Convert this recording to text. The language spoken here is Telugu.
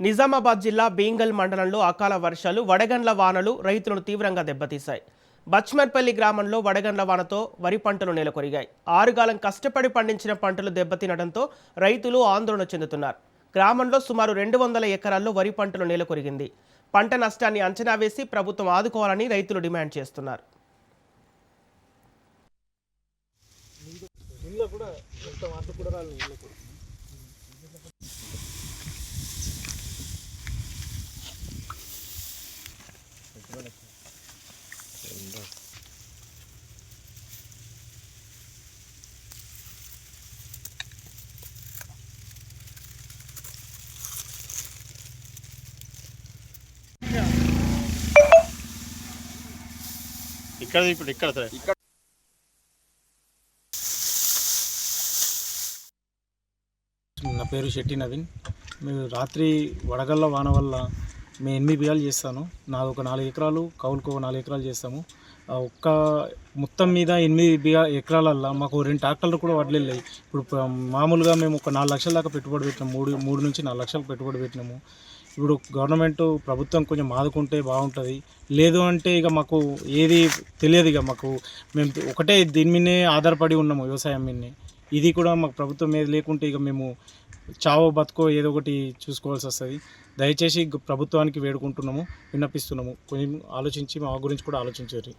నిజామాబాద్ జిల్లా బీంగల్ మండలంలో అకాల వర్షాలు వడగండ్ల వానలు రైతులను తీవ్రంగా దెబ్బతీశాయి. బచ్మర్పల్లి గ్రామంలో వడగండ్ల వానతో వరి పంటలు నేలకొరిగాయి. ఆరుగాలం కష్టపడి పండించిన పంటలు దెబ్బతినడంతో రైతులు ఆందోళన చెందుతున్నారు. గ్రామంలో సుమారు 200 ఎకరాల్లో వరి పంటలు నేలకొరిగింది. పంట నష్టాన్ని అంచనా వేసి ప్రభుత్వం ఆదుకోవాలని రైతులు డిమాండ్ చేస్తున్నారు. ఇక్కడ నా పేరు శెట్టి నవీన్. మీరు రాత్రి వడగళ్ళ వాన వల్ల మేము 8 బియ్యాలు చేస్తాను. నాది ఒక 4 ఎకరాలు, కౌలుకు ఒక 4 ఎకరాలు చేస్తాము. ఒక్క మొత్తం మీద 8 ఎకరాలల్లో మాకు 2 ట్రాక్టర్లు కూడా వడ్లు వెళ్ళాయి. ఇప్పుడు మామూలుగా మేము ఒక 4 లక్షల దాకా పెట్టుబడి పెట్టినాము. 3 నుంచి 4 లక్షలు పెట్టుబడి పెట్టినాము. ఇప్పుడు గవర్నమెంట్ ప్రభుత్వం కొంచెం ఆదుకుంటే బాగుంటుంది. లేదు అంటే ఇక మాకు ఏది తెలియదు. ఇక మాకు మేము ఒకటే దీని మీదనే ఆధారపడి ఉన్నాము, వ్యవసాయం మీదనే. ఇది కూడా మాకు ప్రభుత్వం మీద లేకుంటే ఇక మేము చావో బతుకో ఏదో ఒకటి చూసుకోవాల్సి వస్తుంది. దయచేసి ప్రభుత్వానికి వేడుకుంటున్నాము, విన్నపిస్తున్నాము. కొంచెం ఆలోచించి మా గురించి కూడా ఆలోచించారు.